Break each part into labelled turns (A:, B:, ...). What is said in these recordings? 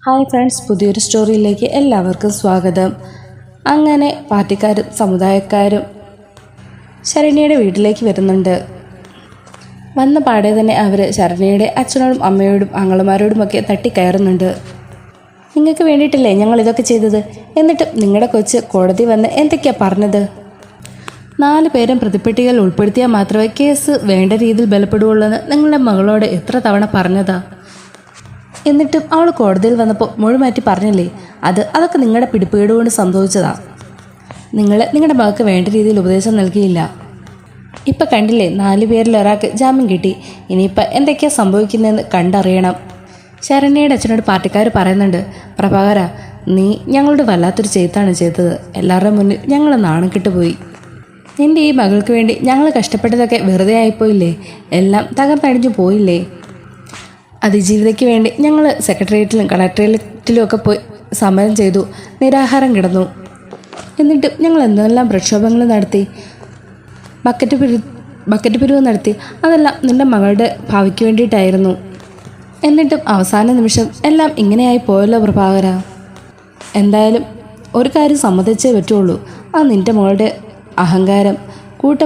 A: Hi friends, പുതിയൊരു സ്റ്റോറിയിലേക്ക് എല്ലാവർക്കും സ്വാഗതം. അങ്ങനെ പാർട്ടിക്കാരും സമുദായക്കാരും ശരണ്യയുടെ വീട്ടിലേക്ക് വരുന്നുണ്ട്. വന്ന പാടെ തന്നെ അവർ ശരണ്യയുടെ അച്ഛനോടും അമ്മയോടും ആങ്ങളമാരോടുമൊക്കെ തട്ടിക്കയറുന്നുണ്ട്. നിങ്ങൾക്ക് വേണ്ടിയിട്ടല്ലേ ഞങ്ങളിതൊക്കെ ചെയ്തത്, എന്നിട്ടും നിങ്ങളുടെ കൊച്ച് കോടതി വന്ന് എന്തൊക്കെയാണ് പറഞ്ഞത്? 4 പേരും പ്രതിപ്പട്ടികയിൽ ഉൾപ്പെടുത്തിയാൽ മാത്രമേ കേസ് വേണ്ട രീതിയിൽ ബലപ്പെടുകയുള്ളൂ എന്ന് നിങ്ങളുടെ മകളോട് എത്ര തവണ പറഞ്ഞതാ? എന്നിട്ടും അവൾ കോടതിയിൽ വന്നപ്പോൾ മൊഴിമാറ്റി പറഞ്ഞില്ലേ? അതൊക്കെ നിങ്ങളുടെ പിടിപ്പേട് കൊണ്ട് സംഭവിച്ചതാ. നിങ്ങളുടെ മകൾക്ക് വേണ്ട രീതിയിൽ ഉപദേശം നൽകിയില്ല. ഇപ്പം കണ്ടില്ലേ, 4 പേരിൽ ഒരാൾക്ക് ജാമ്യം കിട്ടി. ഇനിയിപ്പോൾ എന്തൊക്കെയാണ് സംഭവിക്കുന്നതെന്ന് കണ്ടറിയണം. ശരണ്യയുടെ അച്ഛനോട് പാർട്ടിക്കാർ പറയുന്നുണ്ട്, പ്രഭാകര, നീ ഞങ്ങളോട് വല്ലാത്തൊരു ചെയ്താണ് ചെയ്തത്. എല്ലാവരുടെ മുന്നിൽ ഞങ്ങൾ നാണം കിട്ടുപോയി. നിൻ്റെ ഈ മകൾക്ക് വേണ്ടി ഞങ്ങൾ കഷ്ടപ്പെട്ടതൊക്കെ വെറുതെ ആയിപ്പോയില്ലേ? എല്ലാം തകർന്നടിഞ്ഞു പോയില്ലേ? അതിജീവിതയ്ക്ക് വേണ്ടി ഞങ്ങൾ സെക്രട്ടേറിയറ്റിലും കളക്ടറേറ്റിലും ഒക്കെ പോയി സമരം ചെയ്തു, നിരാഹാരം കിടന്നു. എന്നിട്ടും ഞങ്ങൾ എന്തെല്ലാം പ്രക്ഷോഭങ്ങൾ നടത്തി, ബക്കറ്റ് പിരിവ് നടത്തി. അതെല്ലാം നിൻ്റെ മകളുടെ ഭാവിക്ക് വേണ്ടിയിട്ടായിരുന്നു. എന്നിട്ടും അവസാന നിമിഷം എല്ലാം ഇങ്ങനെയായി പോയല്ലോ പ്രഭാകര. എന്തായാലും ഒരു കാര്യം സമ്മതിച്ചേ പറ്റുള്ളൂ. നിൻ്റെ മകളുടെ അഹങ്കാരം,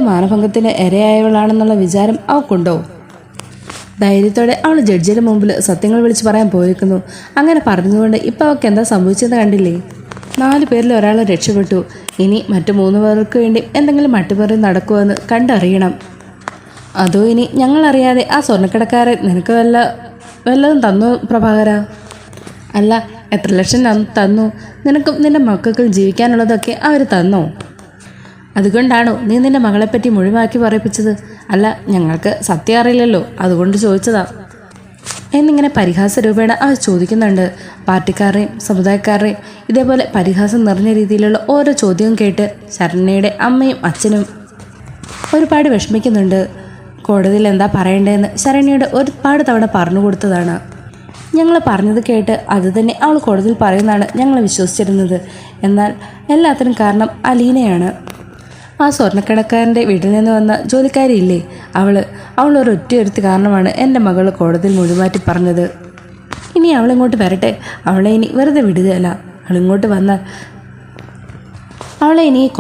A: മാനഭംഗത്തിന് ഇരയായവളാണെന്നുള്ള വിചാരം അവൾക്കുണ്ടോ? ധൈര്യത്തോടെ അവൾ ജഡ്ജിയുടെ മുമ്പിൽ സത്യങ്ങൾ വിളിച്ച് പറയാൻ പോയിരിക്കുന്നു. അങ്ങനെ പറഞ്ഞതുകൊണ്ട് ഇപ്പം അവൾക്ക് എന്താ സംഭവിച്ചതെന്ന് കണ്ടില്ലേ? 4 പേരിൽ ഒരാൾ രക്ഷപ്പെട്ടു. ഇനി മറ്റു 3 പേർക്ക് വേണ്ടി എന്തെങ്കിലും അട്ടിമറി നടക്കുമെന്ന് കണ്ടറിയണം. അതോ ഇനി ഞങ്ങളറിയാതെ ആ സ്വർണ്ണക്കടക്കാരൻ നിനക്ക് വല്ലതും തന്നു പ്രഭാകര? അല്ല, എത്ര ലക്ഷം തന്നു? നിനക്കും നിൻ്റെ മക്കൾക്കും ജീവിക്കാനുള്ളതൊക്കെ അവർ തന്നോ? അതുകൊണ്ടാണോ നീ നിൻ്റെ മകളെപ്പറ്റി മുഴുവാക്കി പറയിപ്പിച്ചത്? അല്ല, ഞങ്ങൾക്ക് സത്യം അറിയില്ലല്ലോ, അതുകൊണ്ട് ചോദിച്ചതാ എന്നിങ്ങനെ പരിഹാസ രൂപേണ അവർ ചോദിക്കുന്നുണ്ട്. പാർട്ടിക്കാരുടെയും സമുദായക്കാരുടെയും ഇതേപോലെ പരിഹാസം നിറഞ്ഞ രീതിയിലുള്ള ഓരോ ചോദ്യവും കേട്ട് ശരണ്യയുടെ അമ്മയും അച്ഛനും ഒരുപാട് വിഷമിക്കുന്നുണ്ട്. കോടതിയിൽ എന്താ പറയേണ്ടതെന്ന് ശരണ്യയുടെ ഒരുപാട് തവണ പറഞ്ഞു കൊടുത്തതാണ്. ഞങ്ങൾ പറഞ്ഞത് കേട്ട് അത് തന്നെ അവൾ കോടതിയിൽ പറയുന്നതാണ് ഞങ്ങൾ വിശ്വസിച്ചിരുന്നത്. എന്നാൽ എല്ലാത്തിനും കാരണം അലീനയാണ്. ആ സ്വർണ്ണക്കടക്കാരൻ്റെ വീട്ടിൽ നിന്ന് വന്ന ജോലിക്കാരിയില്ലേ, അവൾ ഒരൊറ്റ കാരണമാണ് എൻ്റെ മകൾ കോടതിയിൽ മൊഴിമാറ്റി പറഞ്ഞത്. ഇനി അവളിങ്ങോട്ട് വരട്ടെ, അവളെ ഇനി വെറുതെ വിടുകയല്ല. അവളിങ്ങോട്ട് വന്നാൽ അവളെ ഇനി ഈ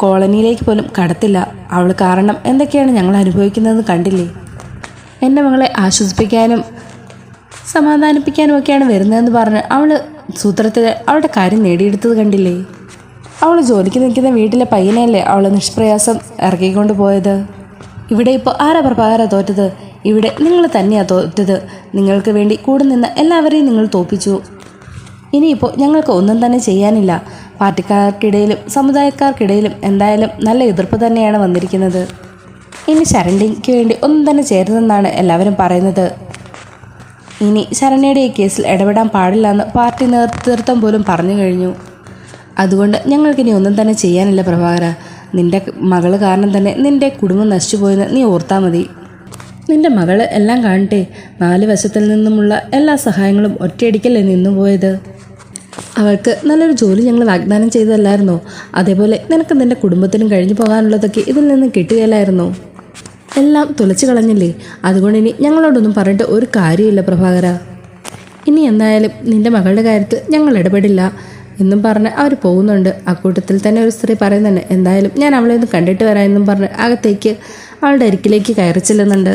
A: കോളനിയിലേക്ക് പോലും കടത്തില്ല. അവൾ കാരണം എന്തൊക്കെയാണ് ഞങ്ങൾ അനുഭവിക്കുന്നതെന്ന് കണ്ടില്ലേ? എൻ്റെ മകളെ ആശ്വസിപ്പിക്കാനും സമാധാനിപ്പിക്കാനും ഒക്കെയാണ് വരുന്നതെന്ന് പറഞ്ഞ് അവൾ സൂത്രത്തിൽ അവളുടെ കാര്യം നേടിയെടുത്തത് കണ്ടില്ലേ? അവൾ ജോലിക്ക് നിൽക്കുന്ന വീട്ടിലെ പയ്യനെയല്ലേ അവൾ നിഷ്പ്രയാസം ഇറക്കിക്കൊണ്ട് പോയത്? ഇവിടെ ഇപ്പോൾ ആരാ പ്രഭാകര തോറ്റത്? ഇവിടെ നിങ്ങൾ തന്നെയാണ് തോറ്റത്. നിങ്ങൾക്ക് വേണ്ടി കൂടെ നിന്ന് എല്ലാവരെയും നിങ്ങൾ തോൽപ്പിച്ചു. ഇനിയിപ്പോൾ ഞങ്ങൾക്ക് ഒന്നും തന്നെ ചെയ്യാനില്ല. പാർട്ടിക്കാർക്കിടയിലും സമുദായക്കാർക്കിടയിലും എന്തായാലും നല്ല എതിർപ്പ് തന്നെയാണ് വന്നിരിക്കുന്നത്. ഇനി ശരണ്യയ്ക്ക് വേണ്ടി ഒന്നും തന്നെ ചേരുന്നെന്നാണ് എല്ലാവരും പറയുന്നത്. ഇനി ശരണ്യയുടെ ഈ കേസിൽ ഇടപെടാൻ പാടില്ലെന്ന് പാർട്ടി നേതൃത്വം പോലും പറഞ്ഞു കഴിഞ്ഞു. അതുകൊണ്ട് ഞങ്ങൾക്കിനി ഒന്നും തന്നെ ചെയ്യാനില്ല പ്രഭാകര. നിൻ്റെ മകൾ കാരണം തന്നെ നിൻ്റെ കുടുംബം നശിച്ചു പോയെന്ന് നീ ഓർത്താൽ മതി. നിൻ്റെ മകൾ എല്ലാം കാണട്ടെ. 4 വശത്തിൽ നിന്നുമുള്ള എല്ലാ സഹായങ്ങളും ഒറ്റയടിക്കല്ലേ നിന്നുപോയത്? അവൾക്ക് നല്ലൊരു ജോലി ഞങ്ങൾ വാഗ്ദാനം ചെയ്തതല്ലായിരുന്നോ? അതേപോലെ നിനക്ക് നിൻ്റെ കുടുംബത്തിനും കഴിഞ്ഞു പോകാനുള്ളതൊക്കെ ഇതിൽ നിന്ന് കിട്ടുകയില്ലായിരുന്നോ? എല്ലാം തുലച്ചു കളഞ്ഞില്ലേ? അതുകൊണ്ട് ഇനി ഞങ്ങളോടൊന്നും പറഞ്ഞിട്ട് ഒരു കാര്യമില്ല പ്രഭാകര. ഇനി എന്തായാലും നിൻ്റെ മകളുടെ കാര്യത്തിൽ ഞങ്ങൾ ഇടപെടില്ല എന്നും പറഞ്ഞ് അവർ പോകുന്നുണ്ട്. അക്കൂട്ടത്തിൽ തന്നെ ഒരു സ്ത്രീ പറയുന്നുണ്ട്, എന്തായാലും ഞാൻ അവളെ ഒന്ന് കണ്ടിട്ട് വരാമെന്നും പറഞ്ഞ് അകത്തേക്ക് അവളുടെ അരികിലേക്ക് കയറി ചെല്ലുന്നുണ്ട്.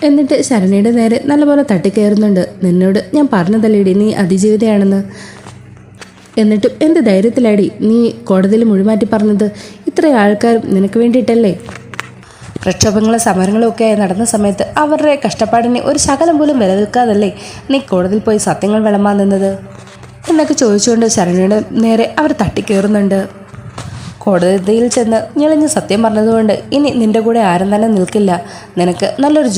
A: എന്നിട്ട് ശരണ്യയുടെ നേരെ നല്ലപോലെ തട്ടിക്കയറുന്നുണ്ട്. നിന്നോട് ഞാൻ പറഞ്ഞതല്ലേടി നീ അതിജീവിതയാണെന്ന്. എന്നിട്ടും എന്ത് ധൈര്യത്തിലാടി നീ കോടതിയിൽ മൊഴിമാറ്റി പറഞ്ഞത്? ഇത്രയും ആൾക്കാരും നിനക്ക് വേണ്ടിയിട്ടല്ലേ? പ്രക്ഷോഭങ്ങളും സമരങ്ങളും ഒക്കെ നടന്ന സമയത്ത് അവരുടെ കഷ്ടപ്പാടിനെ ഒരു ശകലം പോലും വിലവെക്കാതല്ലേ നീ കോടതിയിൽ പോയി സത്യങ്ങൾ വിളമ്പാൻ നിന്നത് എന്നൊക്കെ ചോദിച്ചുകൊണ്ട് ശരണ്യയുടെ നേരെ അവർ തട്ടിക്കയറുന്നുണ്ട്. കോടതിയിൽ ചെന്ന് ഞെളിഞ്ഞ് സത്യം പറഞ്ഞതുകൊണ്ട് ഇനി നിൻ്റെ കൂടെ ആരും തന്നെ നിൽക്കില്ല. നിനക്ക് നല്ലൊരു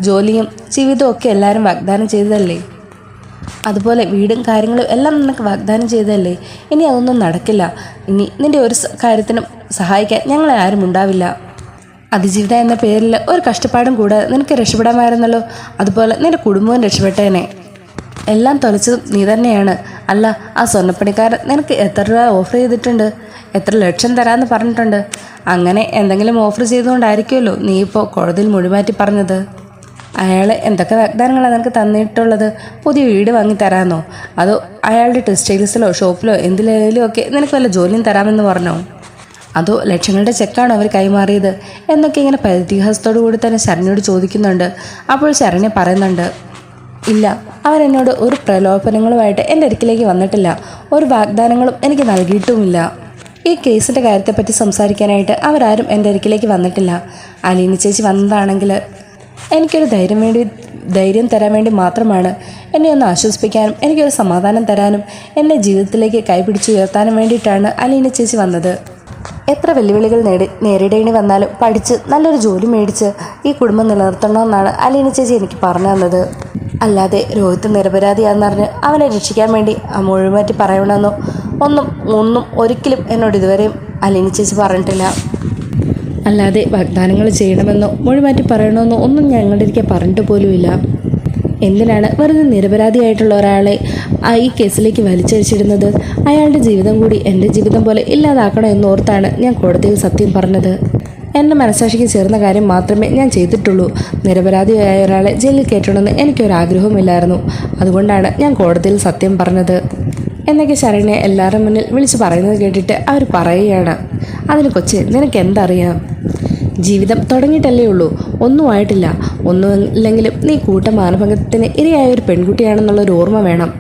A: ജോലിയും ജീവിതവും ഒക്കെ എല്ലാവരും വാഗ്ദാനം ചെയ്തതല്ലേ? അതുപോലെ വീടും കാര്യങ്ങളും എല്ലാം നിനക്ക് വാഗ്ദാനം ചെയ്തതല്ലേ? ഇനി അതൊന്നും നടക്കില്ല. ഇനി നിൻ്റെ ഒരു കാര്യത്തിനും സഹായിക്കാൻ ഞങ്ങളെ ആരും ഉണ്ടാവില്ല. അതിജീവിത എന്ന പേരിൽ ഒരു കഷ്ടപ്പാടും കൂടാതെ നിനക്ക് രക്ഷപ്പെടാമായിരുന്നല്ലോ. അതുപോലെ നിൻ്റെ കുടുംബവും രക്ഷപ്പെട്ടേനെ. എല്ലാം തൊലച്ചതും നീ തന്നെയാണ്. അല്ല, ആ സ്വർണ്ണപ്പണിക്കാരൻ നിനക്ക് എത്ര രൂപ ഓഫർ ചെയ്തിട്ടുണ്ട്? എത്ര ലക്ഷം തരാമെന്ന് പറഞ്ഞിട്ടുണ്ട്? അങ്ങനെ എന്തെങ്കിലും ഓഫർ ചെയ്തുകൊണ്ടായിരിക്കുമല്ലോ നീ ഇപ്പോൾ കോടതിയിൽ മൊഴിമാറ്റി പറഞ്ഞത്. അയാൾ എന്തൊക്കെ വാഗ്ദാനങ്ങളാണ് നിനക്ക് തന്നിട്ടുള്ളത്? പുതിയ വീട് വാങ്ങി തരാമെന്നോ, അതോ അയാളുടെ ടെക്സ്റ്റൈൽസിലോ ഷോപ്പിലോ എന്തിലേലും ഒക്കെ നിനക്ക് വല്ല ജോലിയും തരാമെന്ന് പറഞ്ഞോ, അതോ ലക്ഷങ്ങളുടെ ചെക്കാണോ അവർ കൈമാറിയത് എന്നൊക്കെ ഇങ്ങനെ പരിഹാസത്തോടു കൂടി തന്നെ ശരണ്യോട് ചോദിക്കുന്നുണ്ട്. അപ്പോൾ ശരണ്യ പറയുന്നുണ്ട്, ഇല്ല, അവരെന്നോട് ഒരു പ്രലോഭനങ്ങളുമായിട്ട് എൻ്റെ അടുക്കിലേക്ക് വന്നിട്ടില്ല, ഒരു വാഗ്ദാനങ്ങളും എനിക്ക് നൽകിയിട്ടുമില്ല. ഈ കേസിൻ്റെ കാര്യത്തെപ്പറ്റി സംസാരിക്കാനായിട്ട് അവരാരും എൻ്റെ അടുക്കിലേക്ക് വന്നിട്ടില്ല. അലീന ചേച്ചി വന്നതാണെങ്കിൽ എനിക്കൊരു ധൈര്യം തരാൻ വേണ്ടി മാത്രമാണ്. എന്നെ ഒന്ന് ആശ്വസിപ്പിക്കാനും എനിക്കൊരു സമാധാനം തരാനും എന്നെ ജീവിതത്തിലേക്ക് കൈപിടിച്ചുയർത്താനും വേണ്ടിയിട്ടാണ് അലീന ചേച്ചി വന്നത്. എത്ര വെല്ലുവിളികൾ നേരിടേണ്ടി വന്നാലും പഠിച്ച് നല്ലൊരു ജോലി മേടിച്ച് ഈ കുടുംബം നിലനിർത്തണമെന്നാണ് അലീന ചേച്ചി എനിക്ക് പറഞ്ഞു തന്നത്. അല്ലാതെ രോഹിത് നിരപരാധിയാണെന്നറിഞ്ഞ് അവനെ രക്ഷിക്കാൻ വേണ്ടി മുഴുവറ്റി പറയണമെന്നോ ഒന്നും ഒരിക്കലും എന്നോട് ഇതുവരെയും അലീന ചേച്ചി പറഞ്ഞിട്ടില്ല. അല്ലാതെ വാഗ്ദാനങ്ങൾ ചെയ്യണമെന്നോ മൊഴിമാറ്റി പറയണമെന്നോ ഒന്നും ഞങ്ങളുടെ ഇരിക്കാൻ പറഞ്ഞിട്ട് പോലുമില്ല. എന്തിനാണ് വെറുതെ നിരപരാധിയായിട്ടുള്ള ഒരാളെ ഈ കേസിലേക്ക് വലിച്ചഴിച്ചിടുന്നത്? അയാളുടെ ജീവിതം കൂടി എൻ്റെ ജീവിതം പോലെ ഇല്ലാതാക്കണം എന്നോർത്താണ് ഞാൻ കോടതിയിൽ സത്യം പറഞ്ഞത്. എൻ്റെ മനസ്സാക്ഷിക്ക് ചേർന്ന കാര്യം മാത്രമേ ഞാൻ ചെയ്തിട്ടുള്ളൂ. നിരപരാധിയായ ഒരാളെ ജയിലിൽ കയറ്റണമെന്ന് എനിക്കൊരാഗ്രഹവുമില്ലായിരുന്നു. അതുകൊണ്ടാണ് ഞാൻ കോടതിയിൽ സത്യം പറഞ്ഞത് എന്നൊക്കെ ശരണ്യ എല്ലാവരുടെ മുന്നിൽ വിളിച്ച് പറയുന്നത് കേട്ടിട്ട് അവർ പറയുകയാണ്, അതിന് കൊച്ചേ, നിനക്ക് എന്തറിയാം? ജീവിതം തുടങ്ങിയിട്ടല്ലേ ഉള്ളൂ, ഒന്നും ആയിട്ടില്ല. ഒന്നുമില്ലെങ്കിലും നീ കൂട്ടമാനഭംഗത്തിന് ഇരയായ ഒരു പെൺകുട്ടിയാണെന്നുള്ളൊരു ഓർമ്മ വേണം.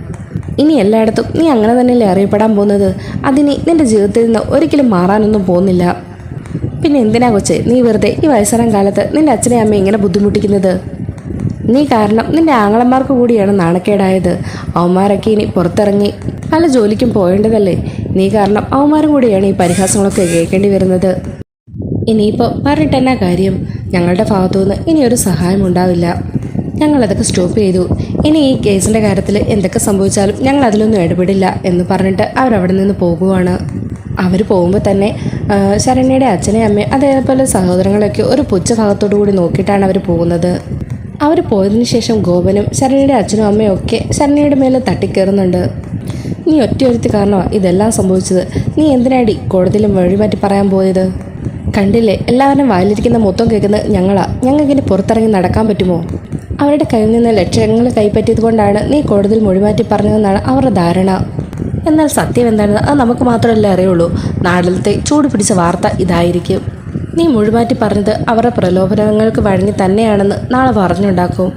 A: ഇനി എല്ലായിടത്തും നീ അങ്ങനെ തന്നെയല്ലേ അറിയപ്പെടാൻ പോകുന്നത്. അതിനി നിൻ്റെ ജീവിതത്തിൽ നിന്ന് ഒരിക്കലും മാറാനൊന്നും പോകുന്നില്ല. പിന്നെ എന്തിനാ കൊച്ചേ നീ വെറുതെ ഈ വയസ്സറാം കാലത്ത് നിൻ്റെ അച്ഛനെ അമ്മയെ ഇങ്ങനെ ബുദ്ധിമുട്ടിക്കുന്നത്? നീ കാരണം നിൻ്റെ ആങ്ങളന്മാർക്ക് കൂടിയാണ് നാണക്കേടായത്. അവന്മാരൊക്കെ ഇനി പുറത്തിറങ്ങി പല ജോലിക്കും പോയേണ്ടതല്ലേ? നീ കാരണം അവന്മാരും കൂടിയാണ് ഈ പരിഹാസങ്ങളൊക്കെ കേൾക്കേണ്ടി വരുന്നത്. ഇനിയിപ്പോൾ പറഞ്ഞിട്ടെന്നാ കാര്യം? ഞങ്ങളുടെ ഭാഗത്തുനിന്ന് ഇനിയൊരു സഹായം ഉണ്ടാവില്ല. ഞങ്ങളതൊക്കെ സ്റ്റോപ്പ് ചെയ്തു. ഇനി ഈ കേസിൻ്റെ കാര്യത്തിൽ എന്തൊക്കെ സംഭവിച്ചാലും ഞങ്ങൾ അതിലൊന്നും ഇടപെടില്ല എന്ന് പറഞ്ഞിട്ട് അവരവിടെ നിന്ന് പോകുവാണ്. അവർ പോകുമ്പോൾ തന്നെ ശരണ്യയുടെ അച്ഛനെയും അമ്മയും അതേപോലെ സഹോദരങ്ങളൊക്കെ ഒരു പുച്ഛഭാഗത്തോടു കൂടി നോക്കിയിട്ടാണ് അവർ പോകുന്നത്. അവർ പോയതിനു ശേഷം ഗോപനും ശരണ്യയുടെ അച്ഛനും അമ്മയും ഒക്കെ ശരണ്യയുടെ മേലെ തട്ടിക്കയറുന്നുണ്ട്. നീ ഒറ്റയൊരുത്തി കാരണമാണ് ഇതെല്ലാം സംഭവിച്ചത്. നീ എന്തിനാടി കോടതിയിൽ വഴിമാറ്റി പറയാൻ പോയത്? കണ്ടില്ലേ, എല്ലാവരും വായിലിരിക്കുന്ന മൊത്തം കേൾക്കുന്നത് ഞങ്ങൾക്കിനി പുറത്തിറങ്ങി നടക്കാൻ പറ്റുമോ? അവരുടെ കയ്യിൽ നിന്ന് ലക്ഷങ്ങൾ കൈപ്പറ്റിയത് കൊണ്ടാണ് നീ കോടതിയിൽ മൊഴിമാറ്റി പറഞ്ഞതെന്നാണ് അവരുടെ ധാരണ. എന്നാൽ സത്യം എന്താണെന്ന് അത് നമുക്ക് മാത്രമല്ലേ അറിയുള്ളൂ. നാട്ടിലത്തെ ചൂട് പിടിച്ച വാർത്ത ഇതായിരിക്കും. നീ മൊഴിമാറ്റി പറഞ്ഞത് അവരുടെ പ്രലോഭനങ്ങൾക്ക് വഴങ്ങി തന്നെയാണെന്ന് നാളെ പറഞ്ഞുണ്ടാക്കും.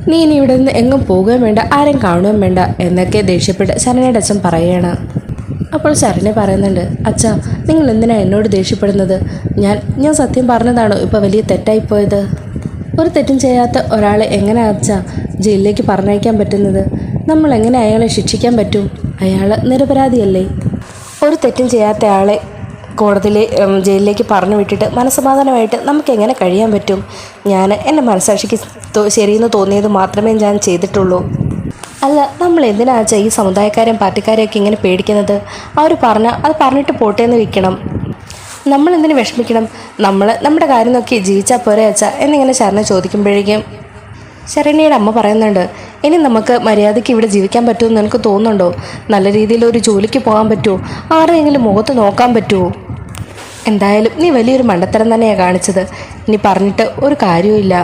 A: നീ ഇനി ഇവിടെ നിന്ന് എങ്ങും പോകുകയും വേണ്ട, ആരും കാണുകയും വേണ്ട എന്നൊക്കെ ദേഷ്യപ്പെട്ട് ശരണ്യയുടെ അച്ഛൻ പറയുകയാണ്. അപ്പോൾ ശരണ്യ പറയുന്നുണ്ട്, അച്ഛാ, നിങ്ങൾ എന്തിനാണ് എന്നോട് ദേഷ്യപ്പെടുന്നത്? ഞാൻ സത്യം പറഞ്ഞതാണോ ഇപ്പോൾ വലിയ തെറ്റായിപ്പോയത്? ഒരു തെറ്റും ചെയ്യാത്ത ഒരാളെ എങ്ങനെ അച്ഛാ ജയിലിലേക്ക് പറഞ്ഞയക്കാൻ പറ്റുന്നത്? നമ്മൾ എങ്ങനെ അയാളെ ശിക്ഷിക്കാൻ പറ്റും? അയാൾ നിരപരാധിയല്ലേ? ഒരു തെറ്റും ചെയ്യാത്ത ആളെ കോടതിയിൽ ജയിലിലേക്ക് പറഞ്ഞു വിട്ടിട്ട് മനസ്സമാധാനമായിട്ട് നമുക്ക് എങ്ങനെ കഴിയാൻ പറ്റും? ഞാൻ എൻ്റെ മനസ്സാക്ഷിക്ക് ശരിയെന്ന് തോന്നിയത് മാത്രമേ ഞാൻ ചെയ്തിട്ടുള്ളൂ. അല്ല, നമ്മൾ എന്തിനാച്ചാ ഈ സമുദായക്കാരെയും പാർട്ടിക്കാരെയൊക്കെ ഇങ്ങനെ പേടിക്കുന്നത്? അവർ പറഞ്ഞാൽ അത് പറഞ്ഞിട്ട് പോട്ടെ എന്ന് വെക്കണം. നമ്മൾ എന്തിനു വിഷമിക്കണം? നമ്മുടെ കാര്യം നോക്കി ജീവിച്ചാൽ പോരെ അച്ഛാ എന്നിങ്ങനെ ശരണ്യ ചോദിക്കുമ്പോഴേക്കും ശരണ്യയുടെ അമ്മ പറയുന്നുണ്ട്, ഇനി നമുക്ക് മര്യാദയ്ക്ക് ഇവിടെ ജീവിക്കാൻ പറ്റുമെന്ന് എനിക്ക് തോന്നുന്നുണ്ടോ? നല്ല രീതിയിൽ ഒരു ജോലിക്ക് പോകാൻ പറ്റുമോ? ആരെയെങ്കിലും മുഖത്ത് നോക്കാൻ പറ്റുമോ? എന്തായാലും നീ വലിയൊരു മണ്ടത്തരം തന്നെയാണ് കാണിച്ചത്. ഇനി പറഞ്ഞിട്ട് ഒരു കാര്യവുമില്ല.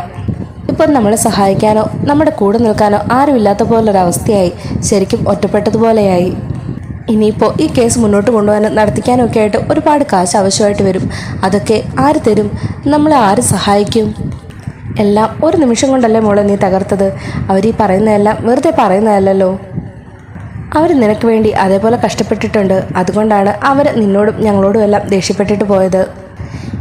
A: ഇപ്പോൾ നമ്മളെ സഹായിക്കാനോ നമ്മുടെ കൂടെ നിൽക്കാനോ ആരുമില്ലാത്ത പോലൊരവസ്ഥയായി. ശരിക്കും ഒറ്റപ്പെട്ടതുപോലെയായി. ഇനിയിപ്പോൾ ഈ കേസ് മുന്നോട്ട് കൊണ്ടുപോകാനും നടത്തിക്കാനും ഒക്കെ ആയിട്ട് ഒരുപാട് കാശ് ആവശ്യമായിട്ട് വരും. അതൊക്കെ ആര് തരും? നമ്മളെ ആര് സഹായിക്കും? എല്ലാം ഒരു നിമിഷം കൊണ്ടല്ലേ മോളെ നീ തകർത്തത്. അവർ ഈ പറയുന്നതെല്ലാം വെറുതെ പറയുന്നതല്ലല്ലോ. അവർ നിനക്ക് വേണ്ടി അതേപോലെ കഷ്ടപ്പെട്ടിട്ടുണ്ട്. അതുകൊണ്ടാണ് അവർ നിന്നോടും ഞങ്ങളോടും എല്ലാം ദേഷ്യപ്പെട്ടിട്ട് പോയത്.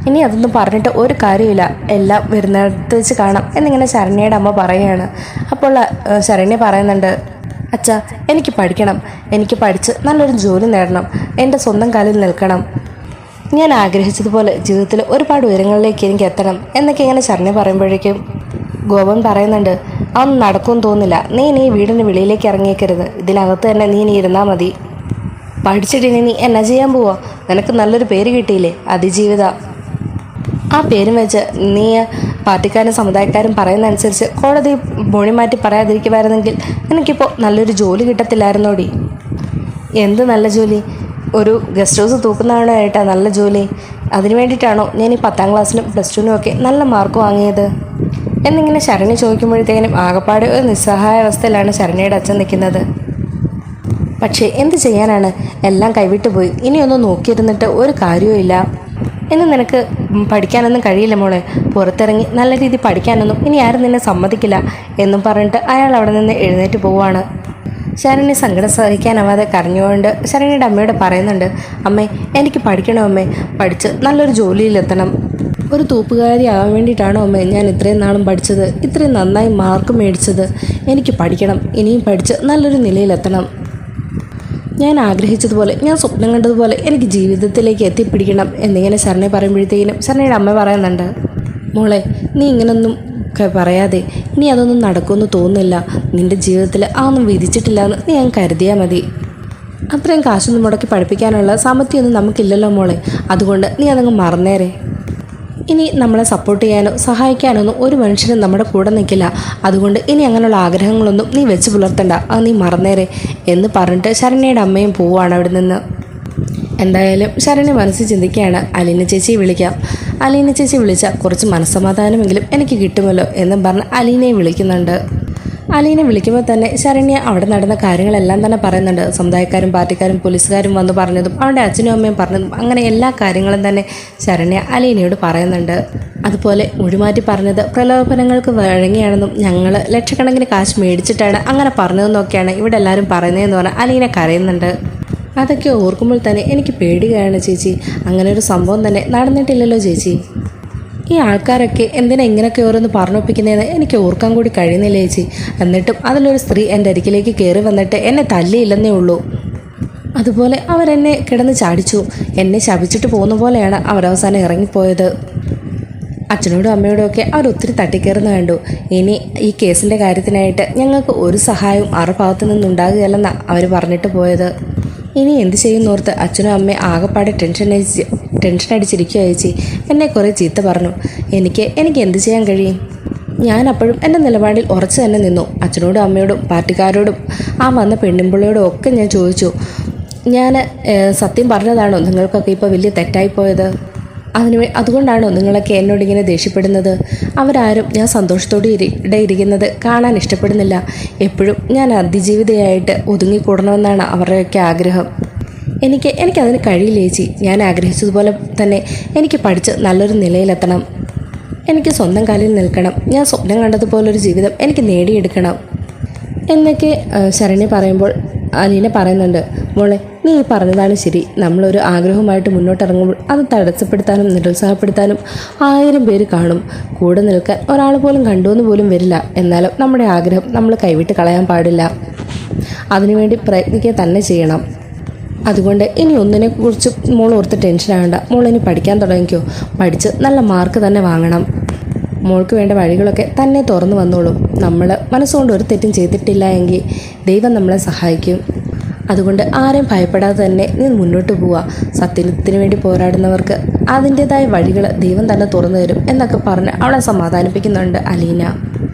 A: ഇനി അതൊന്നും പറഞ്ഞിട്ട് ഒരു കാര്യമില്ല, എല്ലാം വരുന്നിടത്ത് വെച്ച് കാണാം എന്നിങ്ങനെ ശരണ്യയുടെ അമ്മ പറയുകയാണ്. അപ്പോൾ ശരണ്യ പറയുന്നുണ്ട്, അച്ഛാ, എനിക്ക് പഠിക്കണം. എനിക്ക് പഠിച്ച് നല്ലൊരു ജോലി നേടണം. എൻ്റെ സ്വന്തം കാലിൽ നിൽക്കണം. ഞാൻ ആഗ്രഹിച്ചതുപോലെ ജീവിതത്തിൽ ഒരുപാട് ഉയരങ്ങളിലേക്ക് എനിക്ക് എത്തണം എന്നൊക്കെ ഇങ്ങനെ ശരണ്യ പറയുമ്പോഴേക്കും ഗോപൻ പറയുന്നുണ്ട്, അതൊന്നും നടക്കുമെന്ന് തോന്നില്ല. നീ വീടിൻ്റെ വെളിയിലേക്ക് ഇറങ്ങിയേക്കരുത്. ഇതിനകത്ത് തന്നെ നീ ഇരുന്നാൽ മതി. പഠിച്ചിട്ടിനി നീ എന്നാ ചെയ്യാൻ പോവാ? നിനക്ക് നല്ലൊരു പേര് കിട്ടിയില്ലേ, അതിജീവിത. ആ പേരും വെച്ച് നീ പാർട്ടിക്കാരും സമുദായക്കാരും പറയുന്നതനുസരിച്ച് കോടതി മൊഴി മാറ്റി പറയാതിരിക്കുമായിരുന്നെങ്കിൽ നിനക്കിപ്പോൾ നല്ലൊരു ജോലി കിട്ടത്തില്ലായിരുന്നോടി. എന്ത് നല്ല ജോലി? ഒരു ഗസ്റ്റ് ഹൗസ് തൂക്കുന്നതാണോ ഏട്ടാ നല്ല ജോലി? അതിനു വേണ്ടിയിട്ടാണോ ഞാൻ ഈ 10ാം ക്ലാസ്സിലും +2നും ഒക്കെ നല്ല മാർക്ക് വാങ്ങിയത്? എന്നിങ്ങനെ ശരണ്യ ചോദിക്കുമ്പോഴത്തേനും ആകപ്പാടെ ഒരു നിസ്സഹായ അവസ്ഥയിലാണ് ശരണ്യയുടെ അച്ഛൻ നിൽക്കുന്നത്. പക്ഷേ എന്ത് ചെയ്യാനാണ്, എല്ലാം കൈവിട്ടു പോയി. ഇനിയൊന്നും നോക്കിയിരുന്നിട്ട് ഒരു കാര്യവുമില്ല. ഇന്ന് നിനക്ക് പഠിക്കാനൊന്നും കഴിയില്ല മോളെ, പുറത്തിറങ്ങി നല്ല രീതിയിൽ പഠിക്കാനൊന്നും ഇനി ആരും നിന്നെ സമ്മതിക്കില്ല എന്നും പറഞ്ഞിട്ട് അയാൾ അവിടെ നിന്ന് എഴുന്നേറ്റ് പോവുകയാണ്. ശരണ്യ സങ്കടം സഹിക്കാനാവാതെ കരഞ്ഞുകൊണ്ട് ശരണ്യയുടെ അമ്മയോട് പറയുന്നുണ്ട്, അമ്മേ എനിക്ക് പഠിക്കണോ അമ്മേ, പഠിച്ച് നല്ലൊരു ജോലിയിലെത്തണം. ഒരു തൂപ്പുകാരിയാവാൻ വേണ്ടിയിട്ടാണോ അമ്മേ ഞാൻ ഇത്രയും നാളും പഠിച്ചത്, ഇത്രയും നന്നായി മാർക്ക് മേടിച്ചത്. എനിക്ക് പഠിക്കണം, ഇനിയും പഠിച്ച് നല്ലൊരു നിലയിലെത്തണം. ഞാൻ ആഗ്രഹിച്ചതുപോലെ, ഞാൻ സ്വപ്നം കണ്ടതുപോലെ എനിക്ക് ജീവിതത്തിലേക്ക് എത്തിപ്പിടിക്കണം എന്നിങ്ങനെ ശരണ്യ പറയുമ്പോഴത്തേക്കും ശരണ്യയുടെ അമ്മ പറയുന്നുണ്ട്, മോളെ നീ ഇങ്ങനൊന്നും പറയാതെ ഇനി അതൊന്നും നടക്കുമെന്ന് തോന്നുന്നില്ല. നിൻ്റെ ജീവിതത്തിൽ അതൊന്നും വിധിച്ചിട്ടില്ല എന്ന് നീ ഞാൻ കരുതിയാൽ മതി. അത്രയും കാശൊന്നും മുടക്കി പഠിപ്പിക്കാനുള്ള സാമർത്ഥ്യമൊന്നും നമുക്കില്ലല്ലോ മോളെ, അതുകൊണ്ട് നീ അതങ്ങ് മറന്നേരെ. ഇനി നമ്മളെ സപ്പോർട്ട് ചെയ്യാനോ സഹായിക്കാനോ ഒന്നും ഒരു മനുഷ്യനും നമ്മുടെ കൂടെ നിൽക്കില്ല. അതുകൊണ്ട് ഇനി അങ്ങനെയുള്ള ആഗ്രഹങ്ങളൊന്നും നീ വെച്ച് പുലർത്തണ്ട, അത് നീ മറന്നേരെ എന്ന് പറഞ്ഞിട്ട് ശരണ്യയുടെ അമ്മയും പോവുകയാണ് അവിടെ നിന്ന്. എന്തായാലും ശരണ്യ മനസ്സിൽ ചിന്തിക്കുകയാണ്, അലീന ചേച്ചിയെ വിളിക്കാം. അലീന ചേച്ചി വിളിച്ചാൽ കുറച്ച് മനസ്സമാധാനമെങ്കിലും എനിക്ക് കിട്ടുമല്ലോ എന്നും പറഞ്ഞ് അലീനയെ വിളിക്കുന്നുണ്ട്. അലീനെ വിളിക്കുമ്പോൾ തന്നെ ശരണ്യ അവിടെ നടന്ന കാര്യങ്ങളെല്ലാം തന്നെ പറയുന്നുണ്ട്. സമുദായക്കാരും പാർട്ടിക്കാരും പോലീസുകാരും വന്ന് പറഞ്ഞതും അവളുടെ അച്ഛനും അമ്മയും പറഞ്ഞതും അങ്ങനെ എല്ലാ കാര്യങ്ങളും തന്നെ ശരണ്യ അലീനയോട് പറയുന്നുണ്ട്. അതുപോലെ മൊഴിമാറ്റി പറഞ്ഞത് പ്രലോഭനങ്ങൾക്ക് വഴങ്ങിയാണെന്നും ഞങ്ങൾ ലക്ഷക്കണക്കിന് കാശ് മേടിച്ചിട്ടാണ് അങ്ങനെ പറഞ്ഞതെന്നൊക്കെയാണ് ഇവിടെ എല്ലാവരും പറയുന്നതെന്ന് പറഞ്ഞാൽ അലീന കരയുന്നുണ്ട്. അതൊക്കെ ഓർക്കുമ്പോൾ തന്നെ എനിക്ക് പേടിയാണ് ചേച്ചി, അങ്ങനെ ഒരു സംഭവം തന്നെ നടന്നിട്ടില്ലല്ലോ ചേച്ചി. ഈ ആൾക്കാരൊക്കെ എന്തിനാ ഇങ്ങനെയൊക്കെ ഓരോന്ന് പറഞ്ഞൊപ്പിക്കുന്നതെന്ന് എനിക്ക് ഓർക്കാൻ കൂടി കഴിയുന്നില്ല ചേച്ചി. എന്നിട്ടും അതിലൊരു സ്ത്രീ എൻ്റെ അരികിലേക്ക് കയറി വന്നിട്ട് എന്നെ തല്ലിയില്ലെന്നേ ഉള്ളൂ. അതുപോലെ അവരെന്നെ കിടന്ന് ചാടിച്ചു, എന്നെ ശപിച്ചിട്ട് പോകുന്ന പോലെയാണ് അവരവസാനം ഇറങ്ങിപ്പോയത്. അച്ഛനോടും അമ്മയോടും ഒക്കെ അവരൊത്തിരി തട്ടിക്കയറുന്ന കണ്ടു. ഇനി ഈ കേസിൻ്റെ കാര്യത്തിനായിട്ട് ഞങ്ങൾക്ക് ഒരു സഹായവും അവരുടെ ഭാഗത്തു നിന്നുണ്ടാകുകയല്ലെന്നാണ് അവർ പറഞ്ഞിട്ട് പോയത്. ഇനി എന്ത് ചെയ്യുന്നോർത്ത് അച്ഛനും അമ്മയും ആകെപ്പാടെ ടെൻഷൻ അടിച്ചിരിക്കുക ചേച്ചി. എന്നെ കുറേ ചീത്ത പറഞ്ഞു. എനിക്ക് എന്ത് ചെയ്യാൻ കഴിയും? ഞാൻ അപ്പോഴും എൻ്റെ നിലപാടിൽ ഉറച്ചു തന്നെ നിന്നു. അച്ഛനോടും അമ്മയോടും പാർട്ടിക്കാരോടും ആ വന്ന പെണ്ണിമ്പിള്ളയോടും ഒക്കെ ഞാൻ ചോദിച്ചു, ഞാൻ സത്യം പറഞ്ഞതാണോ നിങ്ങൾക്കൊക്കെ ഇപ്പോൾ വലിയ തെറ്റായിപ്പോയത്? അതുകൊണ്ടാണോ നിങ്ങളൊക്കെ എന്നോട് ഇങ്ങനെ ദേഷ്യപ്പെടുന്നത്? അവരാരും ഞാൻ സന്തോഷത്തോടെ ഇരിക്കുന്നത് കാണാൻ ഇഷ്ടപ്പെടുന്നില്ല. എപ്പോഴും ഞാൻ അതിജീവിതയായിട്ട് ഒതുങ്ങിക്കൂടണമെന്നാണ് അവരുടെയൊക്കെ ആഗ്രഹം. എനിക്കതിന് കഴിയില്ല ചേച്ചി. ഞാൻ ആഗ്രഹിച്ചതുപോലെ തന്നെ എനിക്ക് പഠിച്ച് നല്ലൊരു നിലയിലെത്തണം. എനിക്ക് സ്വന്തം കാലിൽ നിൽക്കണം. ഞാൻ സ്വപ്നം കണ്ടതുപോലൊരു ജീവിതം എനിക്ക് നേടിയെടുക്കണം എന്നൊക്കെ ശരണ്യ പറയുമ്പോൾ അലീന പറയുന്നുണ്ട്, മോളെ നീ ഈ പറഞ്ഞതാണ് ശരി. നമ്മളൊരു ആഗ്രഹവുമായിട്ട് മുന്നോട്ടിറങ്ങുമ്പോൾ അത് തടസ്സപ്പെടുത്താനും നിരുത്സാഹപ്പെടുത്താനും 1000 പേര് കാണും. കൂടെ നിൽക്കാൻ ഒരാൾ പോലും കണ്ടുവെന്ന് പോലും വരില്ല. എന്നാലും നമ്മുടെ ആഗ്രഹം നമ്മൾ കൈവിട്ട് കളയാൻ പാടില്ല. അതിനുവേണ്ടി പ്രയത്നിക്കുക തന്നെ ചെയ്യണം. അതുകൊണ്ട് ഇനി ഒന്നിനെക്കുറിച്ച് മോൾ ഓർത്ത് ടെൻഷനാകണ്ട. മോളിനി പഠിക്കാൻ തുടങ്ങിക്കോ. പഠിച്ച് നല്ല മാർക്ക് തന്നെ വാങ്ങണം. മോൾക്ക് വേണ്ട വഴികളൊക്കെ തന്നെ തുറന്നു വന്നോളും. നമ്മൾ മനസ്സുകൊണ്ട് ഒരു തെറ്റും ചെയ്തിട്ടില്ല എങ്കിൽ ദൈവം നമ്മളെ സഹായിക്കും. അതുകൊണ്ട് ആരെയും ഭയപ്പെടാതെ തന്നെ നീ മുന്നോട്ട് പോവുക. സത്യത്തിന് വേണ്ടി പോരാടുന്നവർക്ക് അതിൻ്റേതായ വഴികൾ ദൈവം തന്നെ തുറന്നു തരും എന്നൊക്കെ പറഞ്ഞ് അവളെ സമാധാനിപ്പിക്കുന്നുണ്ട് അലീന.